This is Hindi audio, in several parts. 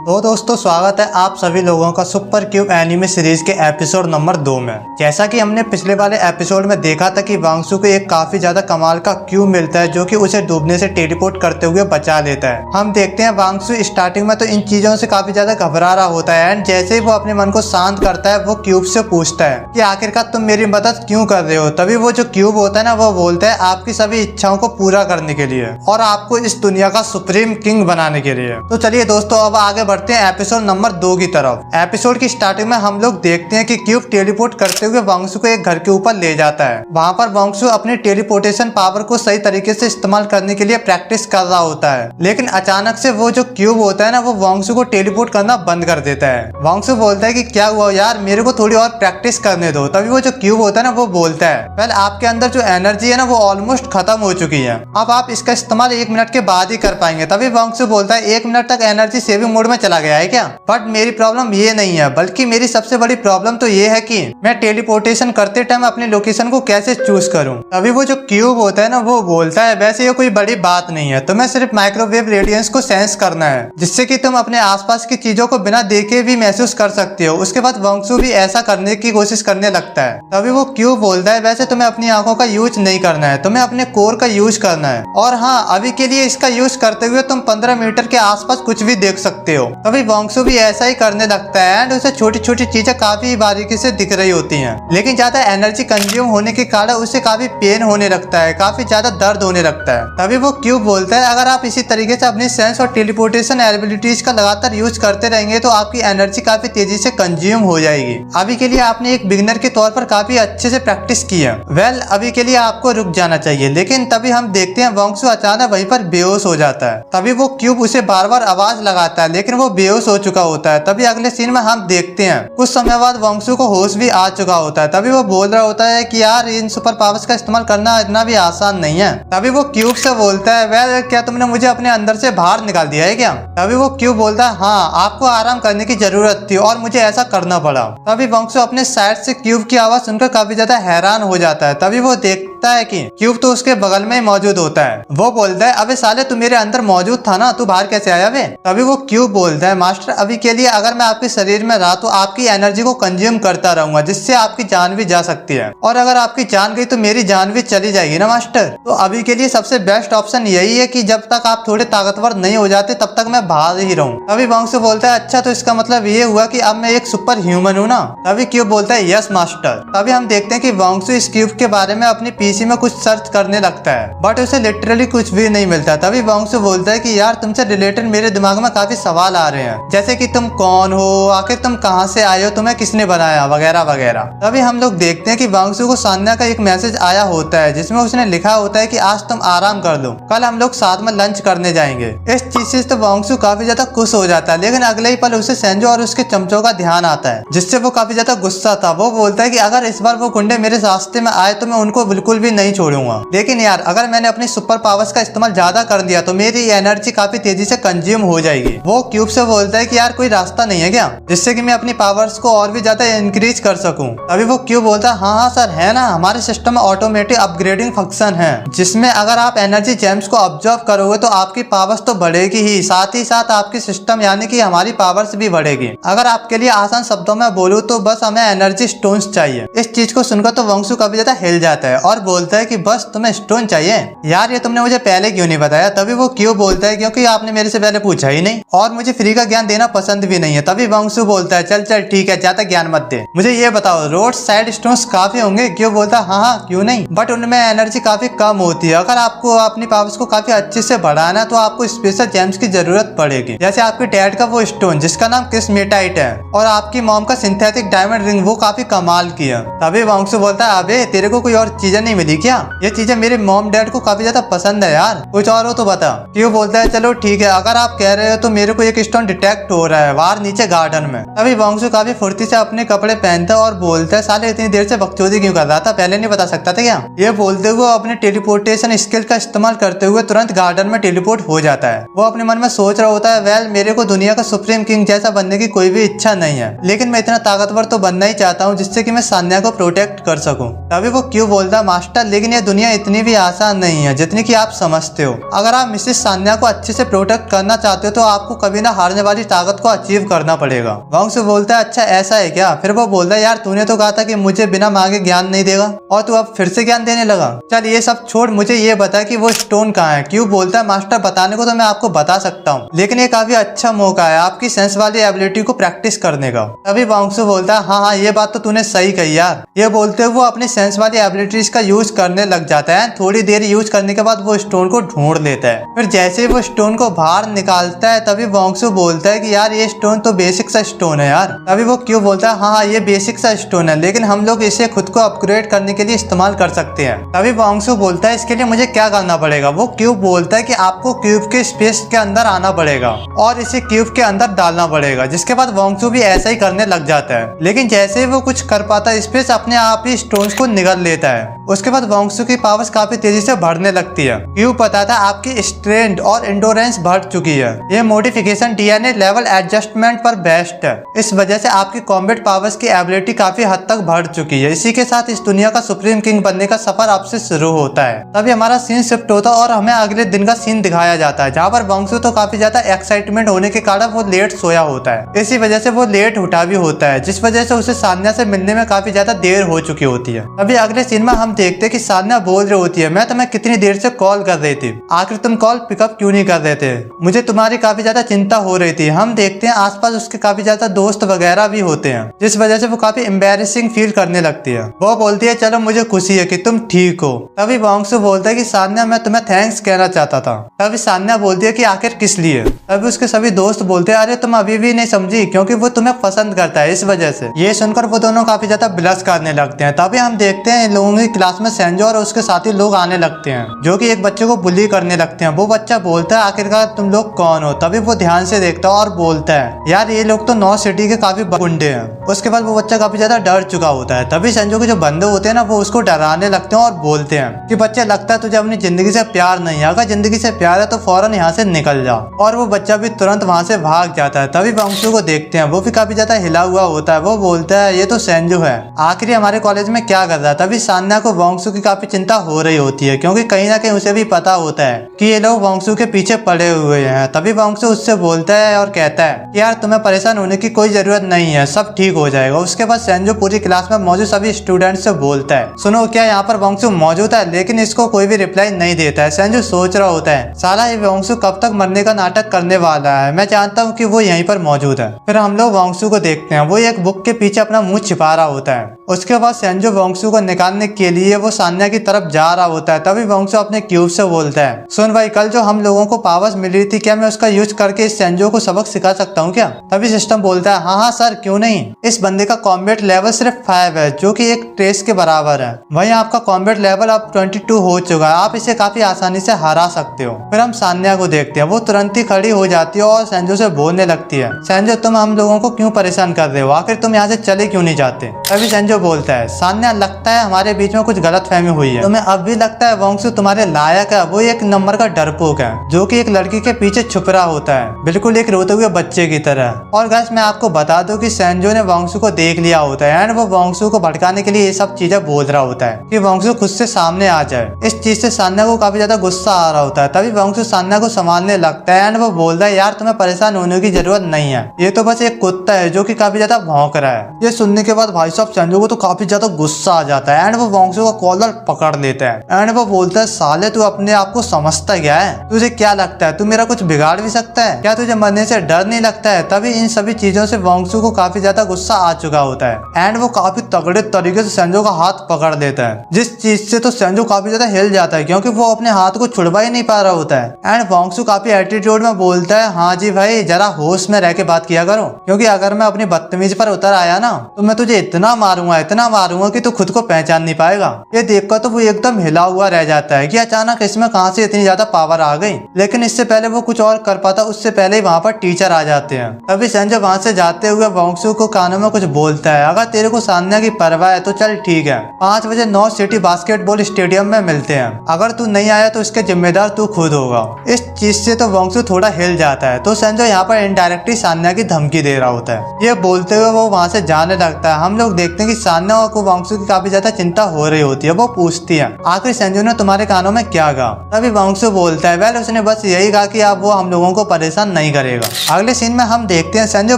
तो दोस्तों स्वागत है आप सभी लोगों का सुपर क्यूब एनिमे सीरीज के एपिसोड नंबर 2 में। जैसा कि हमने पिछले वाले एपिसोड में देखा था कि वांगसू को एक काफी ज्यादा कमाल का क्यूब मिलता है जो कि उसे डूबने से टेलीपोर्ट करते हुए बचा लेता है। हम देखते हैं वांगसू स्टार्टिंग में तो इन चीजों से काफी ज्यादा घबरा रहा होता है एंड जैसे ही वो अपने मन को शांत करता है वो क्यूब से पूछता है कि आखिरकार तुम मेरी मदद क्यों कर रहे हो। तभी वो जो क्यूब होता है ना वो बोलता है आपकी सभी इच्छाओं को पूरा करने के लिए और आपको इस दुनिया का सुप्रीम किंग बनाने के लिए। तो चलिए दोस्तों अब आगे बढ़ते हैं एपिसोड नंबर 2 की तरफ। एपिसोड की स्टार्टिंग में हम लोग देखते हैं कि क्यूब टेलीपोर्ट करते हुए वांगसू को एक घर के ऊपर ले जाता है। वहाँ पर वांगसू अपनी टेलीपोर्टेशन पावर को सही तरीके से इस्तेमाल करने के लिए प्रैक्टिस कर रहा होता है, लेकिन अचानक से वो जो क्यूब होता है ना वो वांगसू को टेलीपोर्ट करना बंद कर देता है। वांगसू बोलता है कि क्या हुआ यार, मेरे को थोड़ी और प्रैक्टिस करने दो। तभी वो जो क्यूब होता है ना वो बोलता है वेल आपके अंदर जो एनर्जी है ना वो ऑलमोस्ट खत्म हो चुकी है, अब आप इसका इस्तेमाल 1 मिनट के बाद ही कर पाएंगे। तभी वांगसू बोलता है 1 मिनट तक एनर्जी सेविंग मोड में चला गया है क्या? बट मेरी प्रॉब्लम ये नहीं है, बल्कि मेरी सबसे बड़ी प्रॉब्लम तो ये है कि मैं टेलीपोर्टेशन करते टाइम अपनी लोकेशन को कैसे चूज करूं। तभी वो जो क्यूब होता है ना वो बोलता है वैसे ये कोई बड़ी बात नहीं है, तुम्हें सिर्फ माइक्रोवेव रेडियंस को सेंस करना है जिससे कि तुम अपने आसपास की चीजों को बिना देखे भी महसूस कर सकते हो। उसके बाद वांगसू भी ऐसा करने की कोशिश करने लगता है। तभी वो क्यूब बोलता है वैसे तुम्हें अपनी आंखों का यूज नहीं करना है, तुम्हें अपने कोर का यूज करना है और हाँ अभी के लिए इसका यूज करते हुए तुम 15 मीटर के आसपास कुछ भी देख सकते हो। तभी वांगसू भी ऐसा ही करने लगता है एंड उसे छोटी छोटी चीजें काफी बारीकी से दिख रही होती हैं, लेकिन ज्यादा एनर्जी कंज्यूम होने के कारण उसे काफी पेन होने लगता है, काफी ज्यादा दर्द होने लगता है। तभी वो क्यूब बोलता है अगर आप इसी तरीके से अपनी सेंस और टेलीपोर्टेशन एबिलिटीज का लगातार यूज करते रहेंगे तो आपकी एनर्जी काफी तेजी से कंज्यूम हो जाएगी। अभी के लिए आपने एक बिगिनर के तौर पर काफी अच्छे से प्रैक्टिस की है, वेल अभी के लिए आपको रुक जाना चाहिए। लेकिन तभी हम देखते हैं वांगसू अचानक वहीं पर बेहोश हो जाता है। तभी वो क्यूब उसे बार बार आवाज लगाता है लेकिन वो बेहोश हो चुका होता है। तभी अगले सीन में हम देखते हैं कुछ समय बाद वांगसू को होश भी आ चुका होता है। तभी वो बोल रहा होता है कि यार इन सुपर पावर्स का इस्तेमाल करना इतना भी आसान नहीं है। तभी वो क्यूब से बोलता है वेल क्या तुमने मुझे अपने अंदर से बाहर निकाल दिया है क्या? तभी वो क्यूब बोलता है हाँ आपको आराम करने की जरूरत थी और मुझे ऐसा करना पड़ा। तभी वांगसू अपने साइड से क्यूब की आवाज सुनकर काफी ज्यादा हैरान हो जाता है। तभी वो देखता है कि क्यूब तो उसके बगल में ही मौजूद होता है। वो बोलता है अबे साले तू मेरे अंदर मौजूद था ना, तू बाहर कैसे आया बे? तभी वो क्यूब बोलता है मास्टर अभी के लिए अगर मैं आपके शरीर में रहा तो आपकी एनर्जी को कंज्यूम करता रहूंगा जिससे आपकी जान भी जा सकती है, और अगर आपकी जान गई तो मेरी जान भी चली जाएगी ना मास्टर। तो अभी के लिए सबसे बेस्ट ऑप्शन यही है कि जब तक आप थोड़े ताकतवर नहीं हो जाते तब तक मैं बाहर ही रहूं। तभी वांगसू बोलता है अच्छा तो इसका मतलब ये हुआ कि अब मैं एक सुपर ह्यूमन हूँ ना? तभी क्यूब बोलता है यस मास्टर। तभी हम देखते हैं कि वांगसू इस क्यूब के बारे में अपनी पीसी में कुछ सर्च करने लगता है बट उसे लिटरली कुछ भी नहीं मिलता। तभी वांगसू बोलता है कि यार तुमसे रिलेटेड मेरे दिमाग में काफी सवाल आ रहे हैं, जैसे कि तुम कौन हो, आखिर तुम कहां से आए हो, तुम्हें किसने बनाया वगैरह वगैरह। तभी हम लोग देखते हैं कि वांगसू को सान्या का एक मैसेज आया होता है जिसमें उसने लिखा होता है कि आज तुम आराम कर लो, कल हम लोग साथ में लंच करने जाएंगे। इस चीज से तो वांगसू काफी ज्यादा खुश हो जाता है, लेकिन अगले ही पल उसे सेंजो और उसके चमचों का ध्यान आता है जिससे वो काफी ज्यादा गुस्सा था। वो बोलता है कि अगर इस बार वो गुंडे मेरे रास्ते में आए तो मैं उनको बिल्कुल भी नहीं छोड़ूंगा, लेकिन यार अगर मैंने अपनी सुपर पावर्स का इस्तेमाल ज्यादा कर दिया तो मेरी एनर्जी काफी तेजी से कंज्यूम हो जाएगी। वो क्यूब से बोलता है कि यार कोई रास्ता नहीं है क्या जिससे कि मैं अपनी पावर्स को और भी ज्यादा इंक्रीज कर सकूं? तभी वो क्यूब बोलता है हाँ सर है ना, हमारे सिस्टम में ऑटोमेटिक अपग्रेडिंग फंक्शन है जिसमें अगर आप एनर्जी जेम्स को ऑब्जर्व करोगे तो आपकी पावर्स तो बढ़ेगी ही साथ आपकी सिस्टम यानी कि हमारी पावर्स भी बढ़ेगी। अगर आपके लिए आसान शब्दों में बोलूं तो बस हमें एनर्जी स्टोन्स चाहिए। इस चीज को सुनकर तो वांगसू काफी ज्यादा हिल जाता है और बोलता है कि बस तुम्हें स्टोन चाहिए? यार ये तुमने मुझे पहले क्यों नहीं बताया? तभी वो क्यों बोलता है क्योंकि आपने मेरे से पहले पूछा ही नहीं और मुझे फ्री का ज्ञान देना पसंद भी नहीं है। तभी वांगसू बोलता है चल चल ठीक है ज्यादा ज्ञान मत दे, मुझे ये बताओ रोड साइड स्टोन्स काफी होंगे? क्यों बोलता है हाँ क्यों नहीं, बट उनमें एनर्जी काफी कम होती है। अगर आपको अपनी पावर्स को काफी अच्छे से बढ़ाना है तो आपको स्पेशल जेम्स की जरूरत पड़ेगी, जैसे आपके डैड का वो स्टोन जिसका नाम क्रिस्मेटाइट है और आपकी मॉम का सिंथेटिक डायमंड रिंग वो काफी कमाल की है। तभी वांगसू बोलता है अबे तेरे को कोई और चीजें नहीं मिली क्या? ये चीजें मेरे मॉम डैड को काफी ज्यादा पसंद है यार, कुछ और हो तो बता। क्यों बोलता है चलो ठीक है अगर आप कह रहे हो तो मेरे को एक स्टोन डिटेक्ट हो रहा है बाहर नीचे गार्डन में। तभी वांगसू काफी फुर्ती से अपने कपड़े पहनता है और बोलता है साले इतनी देर से बकचोदी क्यों कर रहा था, पहले नहीं बता सकता था क्या? ये बोलते हुए अपने टेलीपोर्टेशन स्किल का इस्तेमाल करते हुए तुरंत गार्डन में टेलीपोर्ट हो जाता है। वो अपने मन में सोच रहा होता है वेल मेरे को दुनिया का सुप्रीम किंग जैसा बनने की कोई भी इच्छा नहीं है, लेकिन मैं इतना ताकतवर तो बनना ही चाहता हूँ जिससे कि मैं सान्या को प्रोटेक्ट कर सकूं। तभी वो क्यों बोलता मास्टर लेकिन ये दुनिया इतनी भी आसान नहीं है जितनी कि आप समझते हो। अगर आप मिसेस सान्या को अच्छे से प्रोटेक्ट करना चाहते हो तो आपको कभी ना बिना हारने वाली ताकत को अचीव करना पड़ेगा। वांगसू बोलता है अच्छा ऐसा है क्या? फिर वो बोलता है यार तूने तो कहा था कि मुझे बिना मांगे ज्ञान नहीं देगा और तू अब फिर से ज्ञान देने लगा। चल ये सब छोड़, मुझे ये बता कि वो स्टोन कहाँ है। क्यों बोलता है मास्टर बताने को तो मैं आपको बता सकता हूँ, लेकिन ये काफी अच्छा मौका है आपकी सेंस वाली एबिलिटी को प्रैक्टिस करने का। तभी वांगसू बोलता है हाँ ये बात तो तूने सही कही यार। ये बोलते हुए वो अपनी सेंस वाली एबिलिटीज का यूज करने लग जाता है। थोड़ी देर यूज करने के बाद वो स्टोन को ढूंढ लेता है। फिर जैसे ही वो स्टोन को बाहर निकालता है तभी वांगसू बोलता है कि यार ये स्टोन तो बेसिक सा स्टोन है यार। तभी वो क्यों बोलता है हाँ ये बेसिक सा स्टोन है, लेकिन हम लोग इसे खुद को अपग्रेड करने के लिए इस्तेमाल कर सकते हैं। तभी वांगसू बोलता है इसके लिए मुझे क्या करना पड़ेगा? वो क्यूब बोलता है कि आपको क्यूब के स्पेस के अंदर आना पड़ेगा और इसे क्यूब के अंदर डालना पड़ेगा। जिसके बाद वांगसू भी ऐसा ही करने लग जाता है, लेकिन जैसे ही वो कुछ कर पाता है स्पेस अपने आप ही स्टोन्स को निगल लेता है। उसके बाद वांगसू की पावर्स काफी तेजी से बढ़ने लगती है। क्यों पता था आपकी स्ट्रेंथ और एंडोरेंस बढ़ चुकी है। ये मॉडिफिकेशन डीएनए लेवल एडजस्टमेंट पर बेस्ड है। इस वजह से आपकी कॉम्बैट पावर्स की एबिलिटी काफी हद तक बढ़ चुकी है। इसी के साथ इस दुनिया का सुप्रीम किंग बनने का सफर आपसे शुरू होता है। तभी हमारा सीन शिफ्ट होता है और हमें अगले दिन का सीन दिखाया जाता है, जहाँ पर वांगसू तो काफी ज्यादा एक्साइटमेंट होने के कारण वो लेट सोया होता है। इसी वजह से वो लेट उठा भी होता है, जिस वजह से उसे सान्या से मिलने में काफी ज्यादा देर हो चुकी होती है। अभी अगले सीन में हम देखते हैं कि सान्या बोल रही होती है मैं तुम्हें कितनी देर से कॉल कर रही थी, आखिर तुम कॉल पिकअप क्यों नहीं कर रहे थे? मुझे तुम्हारी काफी ज्यादा चिंता हो रही थी। हम देखते हैं आसपास उसके काफी ज्यादा दोस्त वगैरह भी होते हैं, जिस वजह से वो काफी एम्बैरेसिंग फील करने लगती है। वो बोलती है चलो मुझे खुशी है कि तुम ठीक हो। तभी वांगसू बोलता है कि सान्या मैं तुम्हें थैंक्स कहना चाहता था। तभी सान्या बोलती है कि आखिर किस लिए? तभी उसके सभी दोस्त बोलते हैं अरे तुम अभी भी नहीं समझी, क्योंकि वो तुम्हें पसंद करता है इस वजह से। ये सुनकर वो दोनों काफी ज्यादा ब्लश करने लगते हैं। तभी हम देखते हैं इन लोगों की क्लास में सेंजो और उसके साथी लोग आने लगते हैं, जो कि एक बच्चे को बुली करने लगते हैं। वो बच्चा बोलता है आखिरकार तुम लोग कौन हो? तभी वो ध्यान से देखता है और बोलता है यार ये लोग तो नॉर्थ सिटी के काफी गुंडे हैं। उसके बाद वो बच्चा काफी ज्यादा डर चुका होता है। तभी सेंजो के जो बंदे होते हैं ना वो उसको डराने लगते हैं और बोलते हैं कि बच्चे लगता है तुझे अपनी जिंदगी से प्यार नहीं है, अगर जिंदगी से प्यार है तो फौरन यहाँ से निकल जा। और वो बच्चा भी तुरंत वहाँ से भाग जाता है। तभी वांगसू को देखते हैं, वो भी काफी ज्यादा हिला हुआ होता है। वो बोलता है ये तो सेंजो है, आखिर हमारे कॉलेज में क्या कर रहा है? तभी सान्या को वांगसू की काफी चिंता हो रही होती है, क्योंकि कहीं ना कहीं उसे भी पता होता है कि ये लोग वांगसू के पीछे पड़े हुए हैं। तभी वांगसू उससे बोलता है और कहता है कि यार तुम्हें परेशान होने की कोई जरूरत नहीं है, सब ठीक हो जाएगा। उसके बाद सेंजो पूरी क्लास में मौजूद सभी स्टूडेंट से बोलता है सुनो क्या यहाँ पर वांगसू मौजूद है? लेकिन इसको कोई भी रिप्लाई नहीं देता है। सेंजो सोच रहा होता है साला ये वांगसू कब तक मरने का नाटक करने वाला है, मैं जानता हूँ कि वो यहीं पर मौजूद है। फिर हम लोग वांगसू को देखते हैं, वो एक बुक के पीछे अपना मुंह छिपा रहा होता है। उसके बाद सेंजो वांगसू को निकालने के लिए वो सान्या की तरफ जा रहा होता है। तभी वांगसू अपने क्यूब से बोलता है सुन भाई कल जो हम लोगों को पावर्स मिल रही थी, क्या मैं उसका यूज करके इस सेंजो को सबक सिखा सकता हूँ क्या? तभी सिस्टम बोलता है हाँ सर क्यों नहीं। इस बंदे का कॉम्बैट लेवल सिर्फ 5 है, जो कि एक ट्रेस के बराबर है। वहीं आपका कॉम्बैट लेवल अब 22 हो चुका है, आप इसे काफी आसानी से हरा सकते हो। फिर हम सान्या को देखते हैं, वो तुरंत ही खड़ी हो जाती है और सेंजो से बोलने लगती है सेंजो तुम हम लोगों को क्यों परेशान कर रहे हो, आखिर तुम यहाँ से चले क्यों नहीं जाते? तभी सेंजो बोलता है सान्या लगता है हमारे बीच में कुछ गलतफहमी हुई है, तुम्हें अब भी लगता है वांगसू तुम्हारे लायक है। वो एक नंबर का डरपोक है, जो कि एक लड़की के पीछे छुप रहा होता है, बिल्कुल एक रोते हुए बच्चे की तरह। और गाइस मैं आपको बता दूं कि सेंजो ने वांगसू को देख लिया होता है एंड वो वांगसू को भड़काने के लिए ये सब चीजें बोल रहा होता है कि वांगसू खुद से सामने आ जाए। इस चीज से सान्या को काफी ज्यादा गुस्सा आ रहा होता है। तभी वांगसू सान्या को संभालने लगता है एंड वो बोलता है यार तुम्हें परेशान होने की जरूरत नहीं है, ये तो बस एक कुत्ता है जो कि काफी ज्यादा भौंक रहा है। ये सुनने के बाद भाई साहब सेंजो को तो काफी ज्यादा गुस्सा आ जाता है एंड वो वांगसू का कॉलर पकड़ लेता है एंड वो बोलता है साले तू अपने आप को समझता क्या है? तुझे क्या लगता है तू मेरा कुछ बिगाड़ भी सकता है? क्या तुझे मरने से डर नहीं लगता है? तभी इन सभी चीजों से वांगसू को काफी ज्यादा गुस्सा आ चुका होता है एंड वो काफी तगड़े तरीके से सेंजो का हाथ पकड़ लेता है, जिस चीज से तो सेंजो काफी ज्यादा हिल जाता है, क्योंकि वो अपने हाथ को छुड़वा ही नहीं पा रहा होता है। एंड वांगसू काफी एटीट्यूड में बोलता है हाँ जी भाई जरा होश में रह के बात किया करो, क्योंकि अगर मैं अपनी बदतमीजी पर उतर आया ना तो मैं तुझे इतना मारूंगा कि तू खुद को पहचान नहीं पाएगा। ये देखकर तो वो एकदम हिला हुआ रह जाता है कि अचानक इसमें कहां से इतनी ज्यादा पावर आ गई। लेकिन इससे पहले वो कुछ और कर पाता उससे पहले ही वहाँ पर टीचर आ जाते हैं। तभी सेंजो वहाँ से जाते हुए वांगसू को कानों में कुछ बोलता है अगर तेरे को सान्या की परवाह है तो चल ठीक है, 5 बजे नॉर्थ सिटी बास्केटबॉल स्टेडियम में मिलते हैं, अगर तू नहीं आया तो इसके जिम्मेदार तू खुद होगा। इस चीज से तो वांगसू थोड़ा हिल जाता है, तो सेंजो यहाँ पर इनडायरेक्टली सान्या की धमकी दे रहा होता है। ये बोलते हुए वो वहाँ से जाने लगता है। हम लोग देखते हैं कि सान्या को वांगसू की काफी ज्यादा चिंता हो रही होती है। वो पूछती है आखिर सेंजो ने तुम्हारे कानों में क्या कहा? तभी वांगसू बोलता है वेल उसने बस यही कहा कि अब वो हम लोगों को परेशान नहीं करेगा। अगले सीन में हम देखते हैं संजू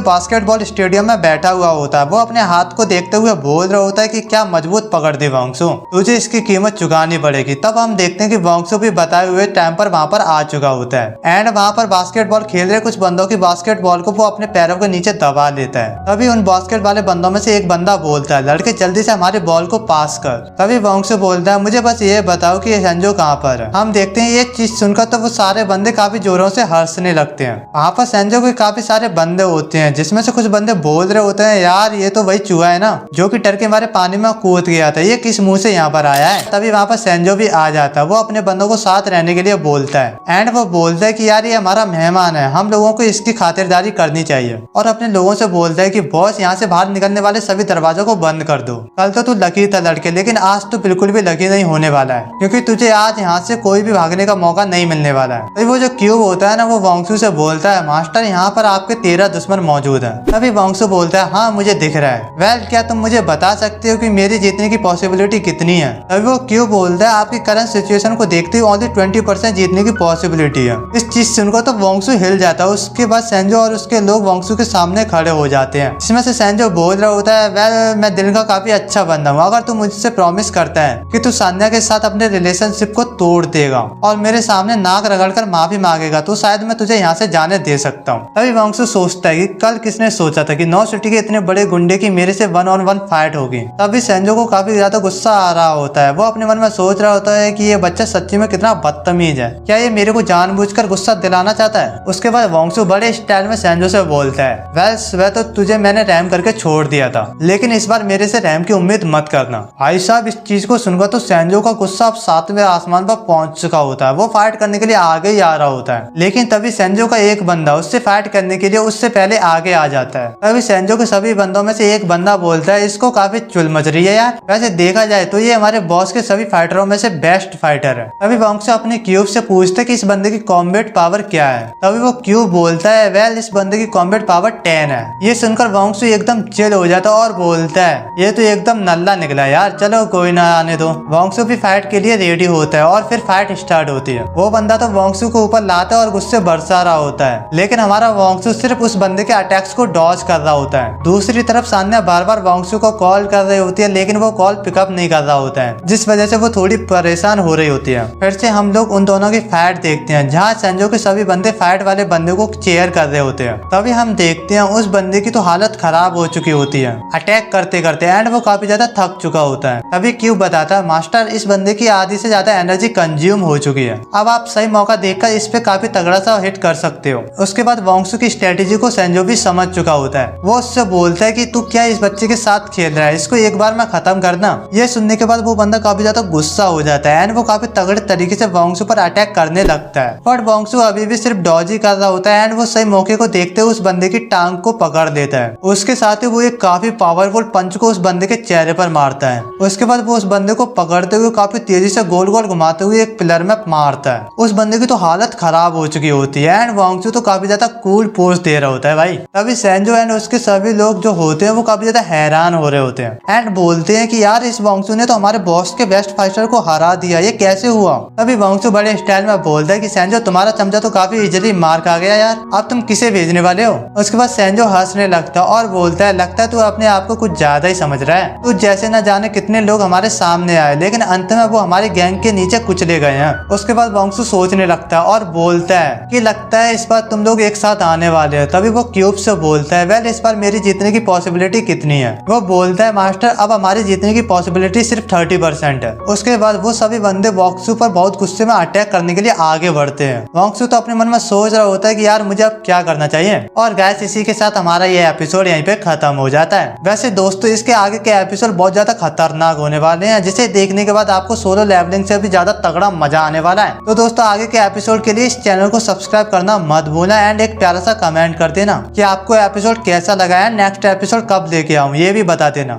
बास्केटबॉल स्टेडियम में बैठा हुआ होता है। वो अपने हाथ को देखते हुए बोल रहा होता है कि क्या मजबूत पकड़ दी वांगसू, तुझे इसकी कीमत चुकानी पड़ेगी। तब हम देखते हैं कि वांगसू भी बताए हुए टाइम पर वहाँ पर आ चुका होता है एंड वहाँ पर बास्केटबॉल खेल रहे कुछ बंदों की बास्केटबॉल को वो अपने पैरों के नीचे दबा लेता है। तभी उन बास्केट वाले बंदों में से एक बंदा बोलता है, लड़के जल्दी से हमारे बॉल को पास कर। तभी वांगसू बोलता है, मुझे बस ये बताओ कि ये संजू कहाँ पर है। हम देखते हैं ये चीज सुनकर तो वो सारे बंदे काफी जोरों से हंसने लगते हैं। वहाँ पर संजू के काफी सारे बंदे होते हैं जिसमें से कुछ बंदे बोल रहे होते हैं, यार ये तो वही चूहा है ना जो कि डर के मारे पानी में कूद गया था, ये किस मुंह से यहाँ पर आया है। तभी वहाँ पर संजू भी आ जाता है। वो अपने बंदों को साथ रहने के लिए बोलता है एंड वो बोलता है कि यार ये हमारा मेहमान है, हम लोगों को इसकी खातिरदारी करनी चाहिए। और अपने लोगों से बोलता है कि बॉस यहाँ से बाहर निकलने वाले सभी दरवाजों को बंद कर दो। कल तो तू लकी था लड़के, लेकिन आज तो बिल्कुल भी लकी नहीं होने वाला है क्योंकि तुझे आज यहाँ से कोई भी भागने का मौका नहीं मिलने वाला है। तभी वो जो क्यूब होता है ना वो वांगसू से बोलता है, मास्टर यहाँ पर आपके 13 दुश्मन मौजूद हैं। तभी वांगसू बोलता है, हाँ मुझे दिख रहा है। वेल क्या तुम मुझे बता सकते हो कि मेरी जीतने की पॉसिबिलिटी कितनी है। तभी वो क्यूब बोलता है, आपकी करंट सिचुएशन को देखते हुए ओनली 20% जीतने की पॉसिबिलिटी है। इस चीज सुनकर तो वांगसू हिल जाता है। उसके बाद संजू और उसके लोग वांगसू के सामने खड़े हो जाते हैं। इसमें से संजू बोल रहा होता है, वेल मैं दिल का काफी अच्छा बंदा हूँ, अगर तू मुझसे प्रॉमिस करता है कि तू सान्या के साथ अपने रिलेशनशिप को तोड़ देगा और मेरे सामने नाक रगड़कर माफी मांगेगा तो शायद मैं तुझे यहाँ से जाने दे सकता हूँ। तभी वांगसू सोचता है कि कल किसने सोचा था कि नौ सिटी के इतने बड़े गुंडे की मेरे से 1-on-1 फाइट होगी। तभी संजू को काफी ज्यादा गुस्सा आ रहा होता है। वो अपने मन में सोच रहा होता है कि ये बच्चा सच्ची में कितना बदतमीज है, क्या ये मेरे को जानबूझकर गुस्सा दिलाना चाहता है। उसके बाद वांगसू बड़े स्टाइल में संजू से बोलता है, वेल वह तो तुझे मैंने रैम करके छोड़ दिया था, लेकिन इस बार मेरे से रैम की उम्मीद मत करना। भाई साहब इस चीज को सुनकर तो संजू का गुस्सा अब 7वें आसमान पर पहुंच चुका होता है। वो फाइट करने के लिए आगे ही आ रहा होता है, लेकिन तभी संजू का एक बंदा उससे फाइट करने के लिए उससे पहले आगे आ जाता है। तभी संजू के सभी बंदों में से एक बंदा बोलता है, इसको काफी चुल मच रही है यार, वैसे देखा जाए तो ये हमारे बॉस के सभी फाइटरों में से बेस्ट फाइटर है। तभी वांगसू अपने क्यूब से पूछता है कि इस बंदे की कॉम्बैट पावर क्या है। तभी वो क्यूब बोलता है, वेल इस बंदे की कॉम्बैट पावर 10 है। ये सुनकर वांगसू एकदम चिल हो जाता है और बोलता है, ये तो एकदम नल्ला निकला यार, चलो कोई ना आने दो। वांगसू भी फाइट के लिए रेडी होता है और फिर फाइट स्टार्ट होती है। वो बंदा तो वांगसू को ऊपर लाता है और गुस्से बरसा रहा होता है, लेकिन हमारा वांगसू सिर्फ उस बंदे के अटैक्स को डॉज कर रहा होता है। दूसरी तरफ सान्या बार बार वांगसू को कॉल कर रही होती है, लेकिन वो कॉल पिकअप नहीं कर रहा होता है, जिस वजह से वो थोड़ी परेशान हो रही होती है। फिर से हम लोग उन दोनों की फाइट देखते हैं जहाँ संजू के सभी बंदे फाइट वाले बंदे को चेयर कर रहे होते हैं। तभी हम देखते हैं उस बंदे की तो हालत खराब हो चुकी होती है अटैक करते करते एंड वो काफी ज्यादा थक चुका होता है। तभी क्यूब बताता है, मास्टर इस बंदे की आधी से ज्यादा एनर्जी कंज्यूम हो चुकी है, अब आप सही मौका देखकर इस पे काफी तगड़ा सा हिट कर सकते हो। उसके बाद वांगसू की स्ट्रेटेजी को संजू भी समझ चुका होता है। वो उससे बोलता है कि तू क्या इस बच्चे के साथ खेल रहा है, इसको एक बार में खत्म करना। ये सुनने के बाद वो बंदा काफी ज्यादा गुस्सा हो जाता है एंड वो काफी तगड़े तरीके से वांगसू पर अटैक करने लगता है, बट वांगसू अभी भी सिर्फ डॉज ही कर रहा होता है एंड वो सही मौके को देखते हुए उस बंदे की टांग को पकड़ लेता है। उसके साथ ही वो एक काफी पावरफुल पंच को उस बंदे के चेहरे पर मारता है। उसके बाद वो उस बंदे को पकड़ते हुए काफी तेजी से गोल गोल घुमाते हुए एक पिलर में मारता है। उस बंदे की तो हालत खराब हो चुकी होती है एंड वांगसू तो काफी ज्यादा कूल पोज दे रहा होता है भाई। तभी संजू एंड उसके सभी लोग जो होते हैं वो काफी ज्यादा हैरान हो रहे होते हैं एंड बोलते हैं कि यार इस वांगसू ने तो हमारे बॉस के बेस्ट फाइटर को हरा दिया, ये कैसे हुआ। तभी वांगसू बड़े स्टाइल में बोलता है कि संजू तुम्हारा चमचा तो काफी इजीली मार खा गया यार, अब तुम किसे भेजने वाले हो। उसके बाद संजू हंसने लगता है और बोलता है, लगता है तू अपने आप को कुछ ज्यादा ही समझ रहा है, तू जैसे न जाने कितने लोग हमारे सामने आए लेकिन अंत में वो हमारे गैंग के नीचे कुचले गए हैं। उसके बाद वांगसू सोचने लगता है और बोलता है कि लगता है इस बार तुम लोग एक साथ आने वाले हो। तभी वो क्यूब से बोलता है, वेल इस बार मेरी जीतने की पॉसिबिलिटी कितनी है। वो बोलता है, मास्टर अब हमारी जीतने की पॉसिबिलिटी सिर्फ 30% है। उसके बाद वो सभी बंदे वांगसू पर बहुत गुस्से में अटैक करने के लिए आगे बढ़ते हैं। वांगसू तो अपने मन में सोच रहा होता है कि यार मुझे अब क्या करना चाहिए। और गाइस इसी के साथ हमारा ये एपिसोड यहीं पे खत्म हो जाता है। वैसे दोस्तों इसके आगे के एपिसोड बहुत ज्यादा खतरनाक होने वाले हैं, जिसे देखने के बाद आपको सोलो लेवलिंग से भी ज्यादा तगड़ा मजा आने वाला है। तो दोस्तों आगे के एपिसोड के लिए इस चैनल को सब्सक्राइब करना मत भूलना एंड एक प्यारा सा कमेंट कर देना कि आपको एपिसोड कैसा लगा है, नेक्स्ट एपिसोड कब लेके आऊँ ये भी बता देना।